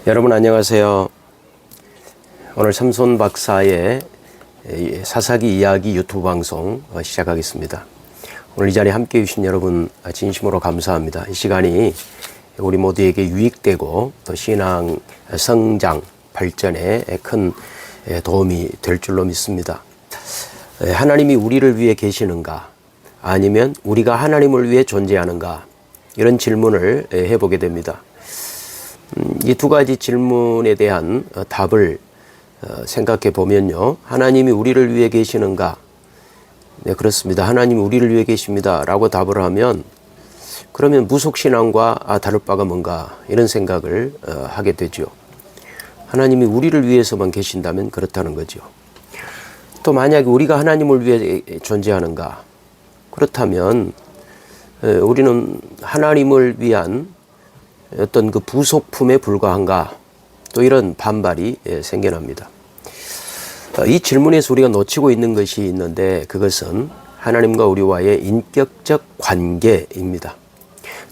여러분 안녕하세요. 오늘 삼손 박사의 사사기 이야기 유튜브 방송 시작하겠습니다. 오늘 이 자리에 함께해 주신 여러분 진심으로 감사합니다. 이 시간이 우리 모두에게 유익되고 또 신앙 성장 발전에 큰 도움이 될 줄로 믿습니다. 하나님이 우리를 위해 계시는가 아니면 우리가 하나님을 위해 존재하는가, 이런 질문을 해보게 됩니다. 이 두 가지 질문에 대한 답을 생각해 보면요, 하나님이 우리를 위해 계시는가? 네, 그렇습니다. 하나님이 우리를 위해 계십니다 라고 답을 하면, 그러면 무속신앙과 다를 바가 뭔가, 이런 생각을 하게 되죠. 하나님이 우리를 위해서만 계신다면 그렇다는 거죠. 또 만약에 우리가 하나님을 위해 존재하는가? 그렇다면 우리는 하나님을 위한 어떤 그 부속품에 불과한가? 또 이런 반발이 생겨납니다. 이 질문에서 우리가 놓치고 있는 것이 있는데, 그것은 하나님과 우리와의 인격적 관계입니다.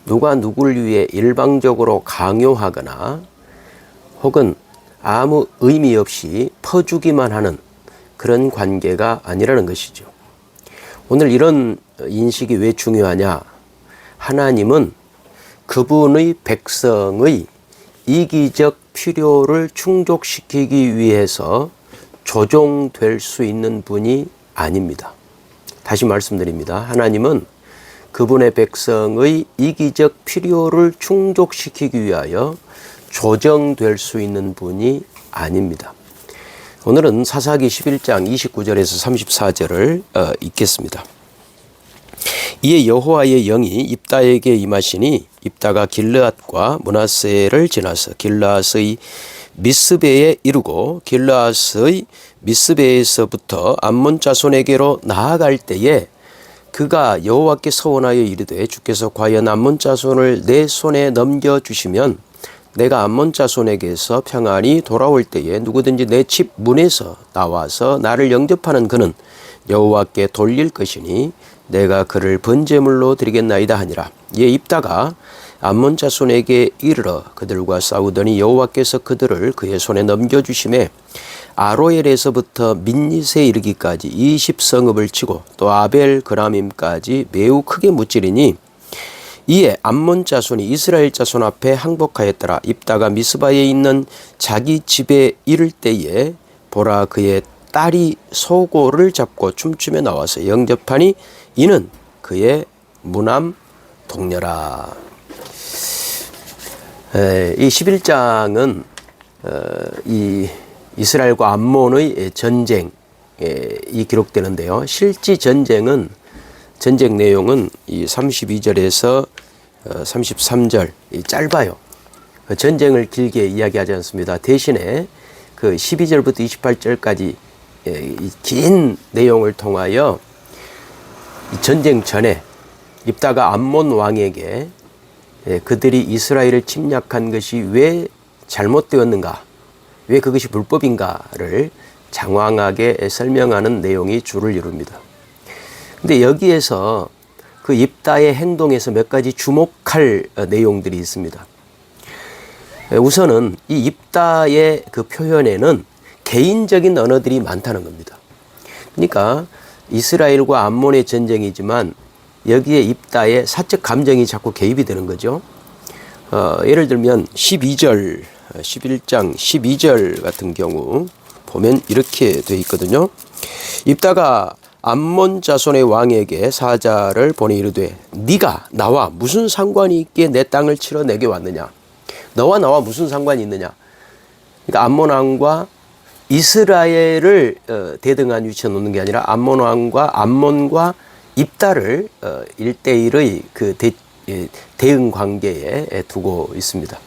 누가 누구를 위해 일방적으로 강요하거나 혹은 아무 의미 없이 퍼주기만 하는 그런 관계가 아니라는 것이죠. 오늘 이런 인식이 왜 중요하냐? 하나님은 그분의 백성의 이기적 필요를 충족시키기 위해서 조종될 수 있는 분이 아닙니다. 다시 말씀드립니다. 하나님은 그분의 백성의 이기적 필요를 충족시키기 위하여 조정될 수 있는 분이 아닙니다. 오늘은 사사기 11장 29절에서 34절을 읽겠습니다. 이에 여호와의 영이 입다에게 임하시니 입다가 길르앗과 므낫세를 지나서 길르앗의 미스베에 이르고 길르앗의 미스베에서부터 암몬 자손에게로 나아갈 때에 그가 여호와께 서원하여 이르되, 주께서 과연 암몬 자손을 내 손에 넘겨주시면 내가 암몬 자손에게서 평안히 돌아올 때에 누구든지 내 집 문에서 나와서 나를 영접하는 그는 여호와께 돌릴 것이니 내가 그를 번제물로 드리겠나이다 하니라. 이에 입다가 암몬 자손에게 이르러 그들과 싸우더니 여호와께서 그들을 그의 손에 넘겨주심에 아로엘에서부터 민닛에 이르기까지 20성읍을 치고 또 아벨 그라밈까지 매우 크게 무찌르니, 이에 암몬 자손이 이스라엘 자손 앞에 항복하였더라. 입다가 미스바에 있는 자기 집에 이를 때에 보라, 그의 딸이 소고를 잡고 춤추며 나와서 영접하니 이는 그의 무남 동료라. 이 11장은 이 이스라엘과 암몬의 전쟁이 기록되는데요. 실제 전쟁 내용은 이 32절에서 33절 짧아요. 전쟁을 길게 이야기하지 않습니다. 대신에 그 12절부터 28절까지 긴 내용을 통하여 전쟁 전에 입다가 암몬 왕에게 그들이 이스라엘을 침략한 것이 왜 잘못되었는가, 왜 그것이 불법인가를 장황하게 설명하는 내용이 주를 이룹니다. 근데 여기에서 그 입다의 행동에서 몇 가지 주목할 내용들이 있습니다. 우선은 이 입다의 그 표현에는 개인적인 언어들이 많다는 겁니다. 그러니까 이스라엘과 암몬의 전쟁이지만 여기에 입다의 사적 감정이 자꾸 개입이 되는 거죠. 예를 들면 11장 12절 같은 경우 보면 이렇게 되어 있거든요. 입다가 암몬 자손의 왕에게 사자를 보내 이르되, 네가 나와 무슨 상관이 있기에 내 땅을 치러 내게 왔느냐? 너와 나와 무슨 상관이 있느냐? 그러니까 암몬 왕과 이스라엘을 대등한 위치에 놓는 게 아니라 암몬과 입다를 1대1의 그 대응 관계에 두고 있습니다.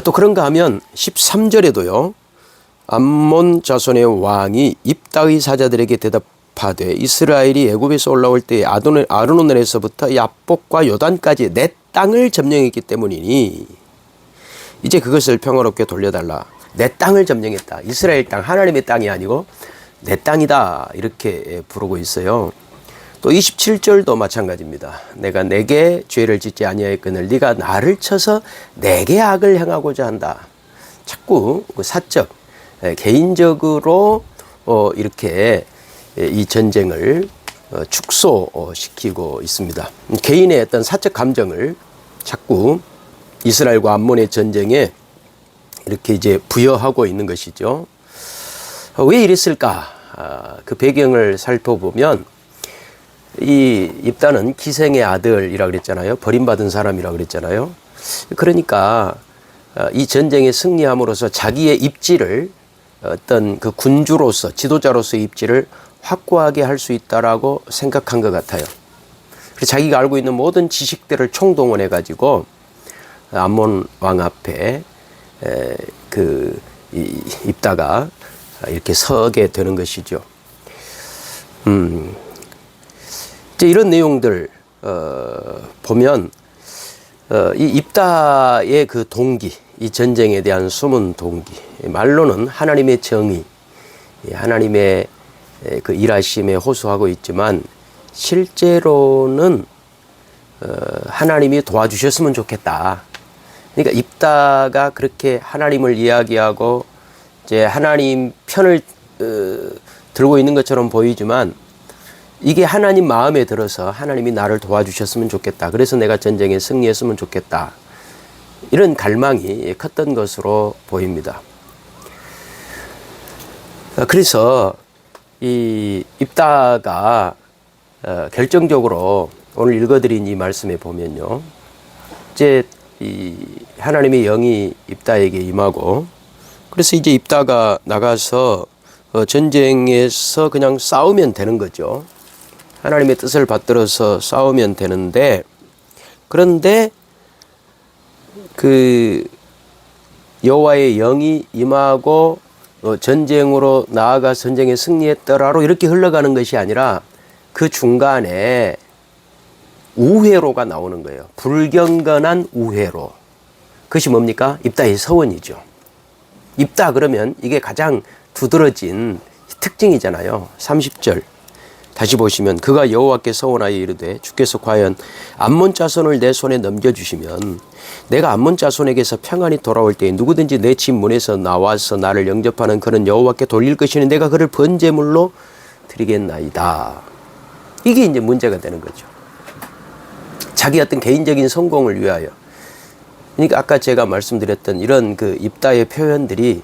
또 그런가 하면 13절에도요. 암몬 자손의 왕이 입다의 사자들에게 대답하되, 이스라엘이 애굽에서 올라올 때 아르노넬에서부터 야복과 요단까지 내 땅을 점령했기 때문이니 이제 그것을 평화롭게 돌려달라. 내 땅을 점령했다. 이스라엘 땅, 하나님의 땅이 아니고 내 땅이다. 이렇게 부르고 있어요. 또 27절도 마찬가지입니다. 내가 내게 죄를 짓지 아니하였거늘 네가 나를 쳐서 내게 악을 행하고자 한다. 자꾸 그 사적, 개인적으로 이렇게 이 전쟁을 축소시키고 있습니다. 개인의 어떤 사적 감정을 자꾸 이스라엘과 암몬의 전쟁에 이렇게 이제 부여하고 있는 것이죠. 왜 이랬을까? 그 배경을 살펴보면 이 입다는 기생의 아들이라 그랬잖아요. 버림받은 사람이라 그랬잖아요. 그러니까 이 전쟁에 승리함으로써 자기의 입지를 어떤 그 군주로서 지도자로서의 입지를 확고하게 할 수 있다라고 생각한 것 같아요. 그래서 자기가 알고 있는 모든 지식들을 총동원해 가지고 암몬 왕 앞에 입다가 이렇게 서게 되는 것이죠. 이제 이런 내용들 보면 이 입다의 그 동기, 이 전쟁에 대한 숨은 동기, 말로는 하나님의 정의, 하나님의 그 일하심에 호소하고 있지만 실제로는 하나님이 도와주셨으면 좋겠다. 그러니까 입다가 그렇게 하나님을 이야기하고 이제 하나님 편을 들고 있는 것처럼 보이지만 이게 하나님 마음에 들어서 하나님이 나를 도와주셨으면 좋겠다. 그래서 내가 전쟁에 승리했으면 좋겠다. 이런 갈망이 컸던 것으로 보입니다. 그래서 이 입다가 결정적으로 오늘 읽어드린 이 말씀에 보면요. 이제 이 하나님의 영이 입다에게 임하고 그래서 이제 입다가 나가서 전쟁에서 그냥 싸우면 되는 거죠. 하나님의 뜻을 받들어서 싸우면 되는데 그런데 그 여호와의 영이 임하고 전쟁으로 나아가 전쟁에 승리했더라로 이렇게 흘러가는 것이 아니라 그 중간에 우회로가 나오는 거예요. 불경건한 우회로. 그것이 뭡니까? 입다의 서원이죠. 입다 그러면 이게 가장 두드러진 특징이잖아요. 30절 다시 보시면 그가 여호와께 서원하여 이르되 주께서 과연 암몬 자손을 내 손에 넘겨주시면 내가 암몬 자손에게서 평안히 돌아올 때에 누구든지 내 집 문에서 나와서 나를 영접하는 그는 여호와께 돌릴 것이니 내가 그를 번제물로 드리겠나이다. 이게 이제 문제가 되는 거죠. 자기 어떤 개인적인 성공을 위하여. 그러니까 아까 제가 말씀드렸던 이런 그 입다의 표현들이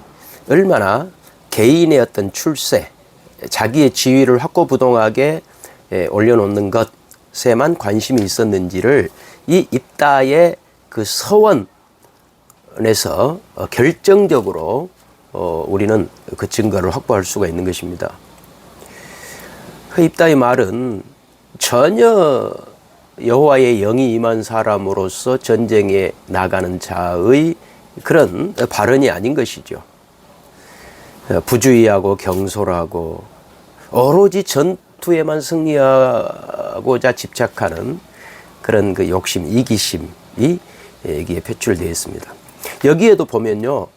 얼마나 개인의 어떤 출세, 자기의 지위를 확고부동하게 올려놓는 것에만 관심이 있었는지를 이 입다의 그 서원에서 결정적으로 우리는 그 증거를 확보할 수가 있는 것입니다. 그 입다의 말은 전혀 여호와의 영이 임한 사람으로서 전쟁에 나가는 자의 그런 발언이 아닌 것이죠. 부주의하고 경솔하고 오로지 전투에만 승리하고자 집착하는 그런 그 욕심, 이기심이 여기에 표출되어 있습니다. 여기에도 보면요.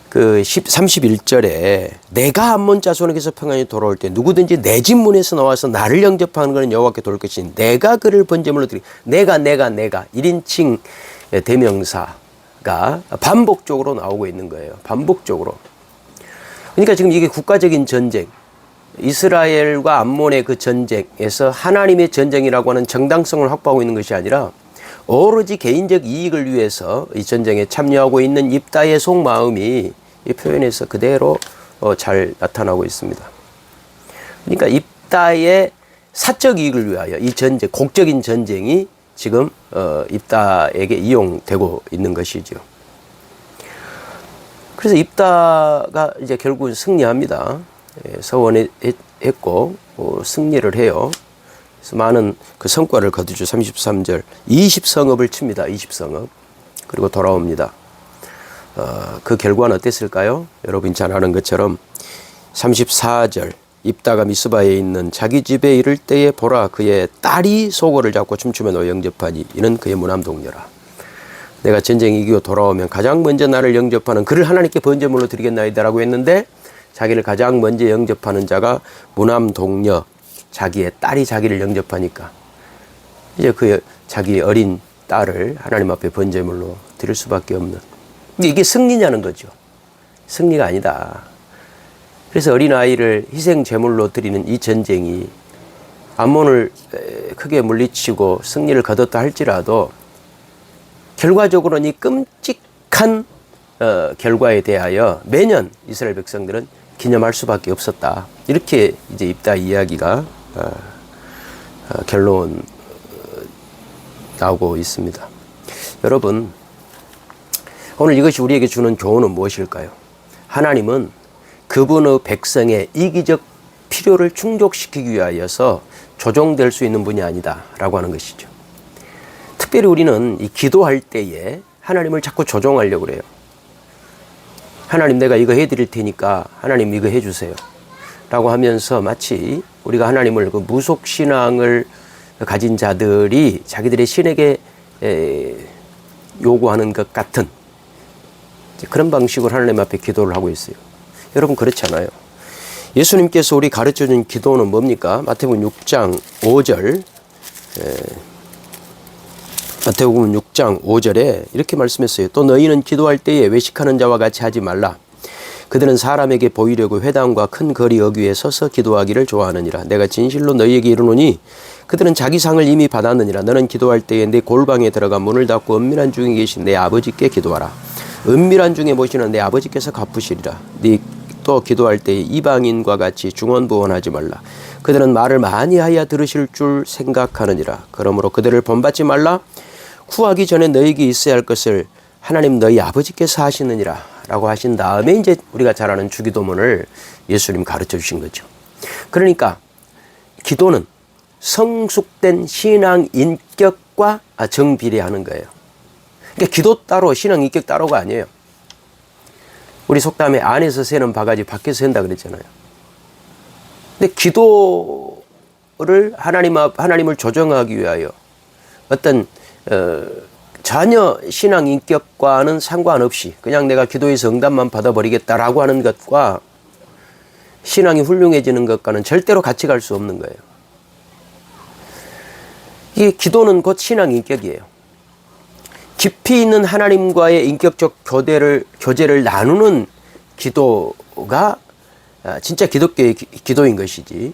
그 31절에 내가 암몬 자손에게서 평안히 돌아올 때 누구든지 내 집 문에서 나와서 나를 영접하는 것은 여호와께 돌 것이니 내가 그를 번제물로 드리. 내가 1인칭 대명사가 반복적으로 나오고 있는 거예요. 반복적으로. 그러니까 지금 이게 국가적인 전쟁, 이스라엘과 암몬의 그 전쟁에서 하나님의 전쟁이라고 하는 정당성을 확보하고 있는 것이 아니라 오로지 개인적 이익을 위해서 이 전쟁에 참여하고 있는 입다의 속마음이 이 표현에서 그대로 잘 나타나고 있습니다. 그러니까 입다의 사적 이익을 위하여 이 전쟁, 곡적인 전쟁이 지금 입다에게 이용되고 있는 것이죠. 그래서 입다가 이제 결국은 승리합니다. 서원했고 승리를 해요. 그래서 많은 그 성과를 거두죠. 33절 20성읍을 칩니다. 20성읍. 그리고 돌아옵니다. 그 결과는 어땠을까요? 여러분이 잘 아는 것처럼 34절 입다가 미스바에 있는 자기 집에 이를 때에 보라 그의 딸이 소고를 잡고 춤추며 너 영접하니 이는 그의 무남동녀라. 내가 전쟁 이기고 돌아오면 가장 먼저 나를 영접하는 그를 하나님께 번제물로 드리겠나이다라고 했는데 자기를 가장 먼저 영접하는 자가 무남동녀 자기의 딸이 자기를 영접하니까 이제 자기 어린 딸을 하나님 앞에 번제물로 드릴 수밖에 없는. 근데 이게 승리냐는 거죠. 승리가 아니다. 그래서 어린아이를 희생 제물로 드리는 이 전쟁이 암몬을 크게 물리치고 승리를 거뒀다 할지라도 결과적으로는 이 끔찍한 결과에 대하여 매년 이스라엘 백성들은 기념할 수밖에 없었다. 이렇게 이제 입다 이야기가 결론 나오고 있습니다. 여러분, 오늘 이것이 우리에게 주는 교훈은 무엇일까요? 하나님은 그분의 백성의 이기적 필요를 충족시키기 위하여서 조종될 수 있는 분이 아니다 라고 하는 것이죠. 특별히 우리는 이 기도할 때에 하나님을 자꾸 조종하려고 그래요. 하나님, 내가 이거 해드릴 테니까 하나님 이거 해주세요 라고 하면서 마치 우리가 하나님을 그 무속신앙을 가진 자들이 자기들의 신에게 요구하는 것 같은 그런 방식으로 하나님 앞에 기도를 하고 있어요. 여러분, 그렇지 않아요. 예수님께서 우리 가르쳐준 기도는 뭡니까? 마태복음 6장 5절, 마태복음 6장 5절에 이렇게 말씀했어요. 또 너희는 기도할 때에 외식하는 자와 같이 하지 말라. 그들은 사람에게 보이려고 회당과 큰 거리 어귀에 서서 기도하기를 좋아하느니라. 내가 진실로 너희에게 이르노니 그들은 자기 상을 이미 받았느니라. 너는 기도할 때에 내 골방에 들어가 문을 닫고 은밀한 중에 계신 내 아버지께 기도하라. 은밀한 중에 모시는 내 아버지께서 갚으시리라. 네 또 기도할 때에 이방인과 같이 중언부언하지 말라. 그들은 말을 많이 하여 들으실 줄 생각하느니라. 그러므로 그들을 본받지 말라. 구하기 전에 너희에게 있어야 할 것을 하나님 너희 아버지께서 하시느니라 라고 하신 다음에 이제 우리가 잘 아는 주기도문을 예수님 가르쳐 주신 거죠. 그러니까 기도는 성숙된 신앙 인격과 정비례하는 거예요. 그러니까 기도 따로 신앙 인격 따로가 아니에요. 우리 속담에 안에서 새는 바가지 밖에서 샌다 그랬잖아요. 근데 기도를 하나님을 조정하기 위하여 어떤 전혀 신앙 인격과는 상관없이 그냥 내가 기도해서 응답만 받아버리겠다라고 하는 것과 신앙이 훌륭해지는 것과는 절대로 같이 갈 수 없는 거예요. 이 기도는 곧 신앙 인격이에요. 깊이 있는 하나님과의 인격적 교제를 나누는 기도가 진짜 기독교의 기도인 것이지,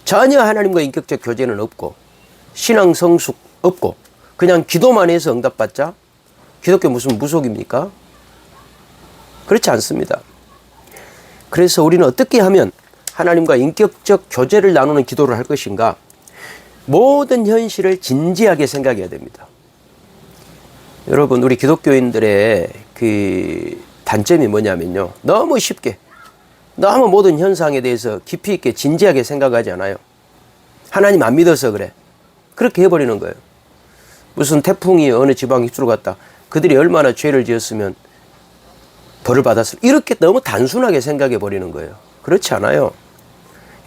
전혀 하나님과 인격적 교제는 없고 신앙 성숙 없고 그냥 기도만 해서 응답받자? 기독교 무슨 무속입니까? 그렇지 않습니다. 그래서 우리는 어떻게 하면 하나님과 인격적 교제를 나누는 기도를 할 것인가? 모든 현실을 진지하게 생각해야 됩니다. 여러분, 우리 기독교인들의 그 단점이 뭐냐면요, 너무 쉽게 너무 모든 현상에 대해서 깊이 있게 진지하게 생각하지 않아요. 하나님 안 믿어서 그래, 그렇게 해버리는 거예요. 무슨 태풍이 어느 지방에 휩쓸어 갔다, 그들이 얼마나 죄를 지었으면 벌을 받았을, 이렇게 너무 단순하게 생각해 버리는 거예요. 그렇지 않아요.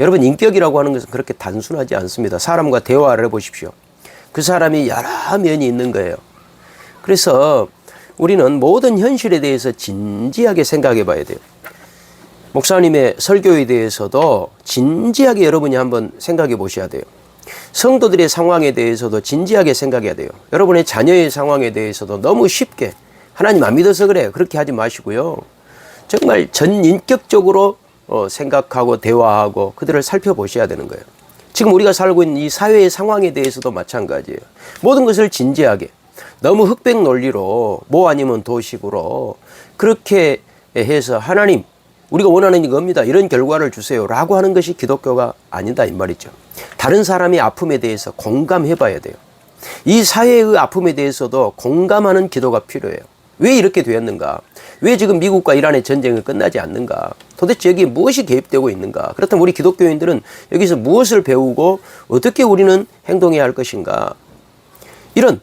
여러분, 인격이라고 하는 것은 그렇게 단순하지 않습니다. 사람과 대화를 해보십시오. 그 사람이 여러 면이 있는 거예요. 그래서 우리는 모든 현실에 대해서 진지하게 생각해 봐야 돼요. 목사님의 설교에 대해서도 진지하게 여러분이 한번 생각해 보셔야 돼요. 성도들의 상황에 대해서도 진지하게 생각해야 돼요. 여러분의 자녀의 상황에 대해서도 너무 쉽게 하나님 안 믿어서 그래, 그렇게 하지 마시고요. 정말 전인격적으로 생각하고 대화하고 그들을 살펴보셔야 되는 거예요. 지금 우리가 살고 있는 이 사회의 상황에 대해서도 마찬가지예요. 모든 것을 진지하게, 너무 흑백 논리로 뭐 아니면 도식으로 그렇게 해서 하나님, 우리가 원하는 이겁니다, 이런 결과를 주세요 라고 하는 것이 기독교가 아니다 이 말이죠. 다른 사람의 아픔에 대해서 공감해 봐야 돼요. 이 사회의 아픔에 대해서도 공감하는 기도가 필요해요. 왜 이렇게 되었는가? 왜 지금 미국과 이란의 전쟁은 끝나지 않는가? 도대체 여기에 무엇이 개입되고 있는가? 그렇다면 우리 기독교인들은 여기서 무엇을 배우고 어떻게 우리는 행동해야 할 것인가? 이런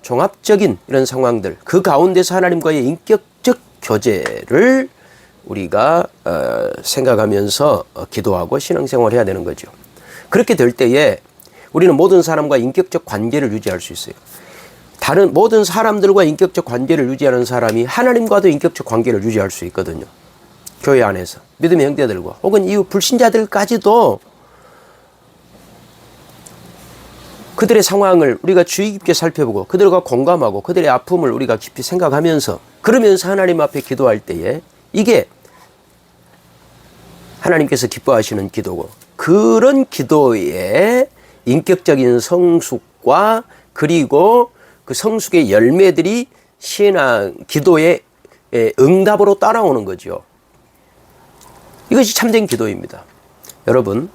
종합적인 이런 상황들, 그 가운데서 하나님과의 인격적 교제를 우리가 생각하면서 기도하고 신앙생활을 해야 되는 거죠. 그렇게 될 때에 우리는 모든 사람과 인격적 관계를 유지할 수 있어요. 다른 모든 사람들과 인격적 관계를 유지하는 사람이 하나님과도 인격적 관계를 유지할 수 있거든요. 교회 안에서 믿음의 형제들과 혹은 이후 불신자들까지도 그들의 상황을 우리가 주의 깊게 살펴보고 그들과 공감하고 그들의 아픔을 우리가 깊이 생각하면서 그러면서 하나님 앞에 기도할 때에 이게 하나님께서 기뻐하시는 기도고 그런 기도의 인격적인 성숙과 그리고 그 성숙의 열매들이 신앙 기도의 응답으로 따라오는 거죠. 이것이 참된 기도입니다. 여러분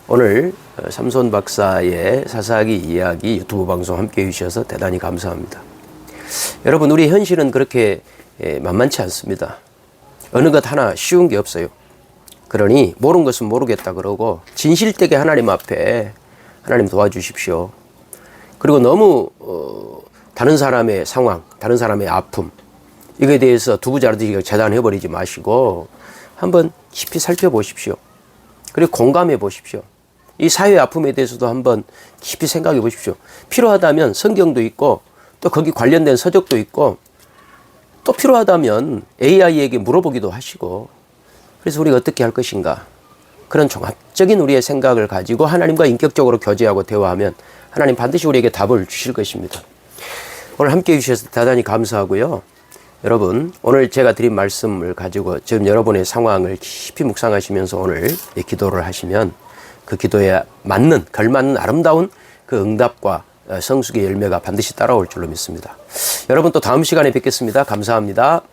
오늘 삼손 박사의 사사기 이야기 유튜브 방송 함께 해주셔서 대단히 감사합니다. 여러분 우리 현실은 그렇게 만만치 않습니다. 어느 것 하나 쉬운 게 없어요. 그러니 모르는 것은 모르겠다 그러고 진실되게 하나님 앞에 하나님 도와주십시오. 그리고 너무 다른 사람의 상황, 다른 사람의 아픔 이거에 대해서 두부자르듯이 재단해버리지 마시고 한번 깊이 살펴보십시오. 그리고 공감해 보십시오. 이 사회의 아픔에 대해서도 한번 깊이 생각해 보십시오. 필요하다면 성경도 있고 또 거기 관련된 서적도 있고 또 필요하다면 AI에게 물어보기도 하시고 그래서 우리가 어떻게 할 것인가 그런 종합적인 우리의 생각을 가지고 하나님과 인격적으로 교제하고 대화하면 하나님 반드시 우리에게 답을 주실 것입니다. 오늘 함께 해주셔서 대단히 감사하고요. 여러분 오늘 제가 드린 말씀을 가지고 지금 여러분의 상황을 깊이 묵상하시면서 오늘 기도를 하시면 그 기도에 맞는 걸맞는 아름다운 그 응답과 성숙의 열매가 반드시 따라올 줄로 믿습니다. 여러분 또 다음 시간에 뵙겠습니다. 감사합니다.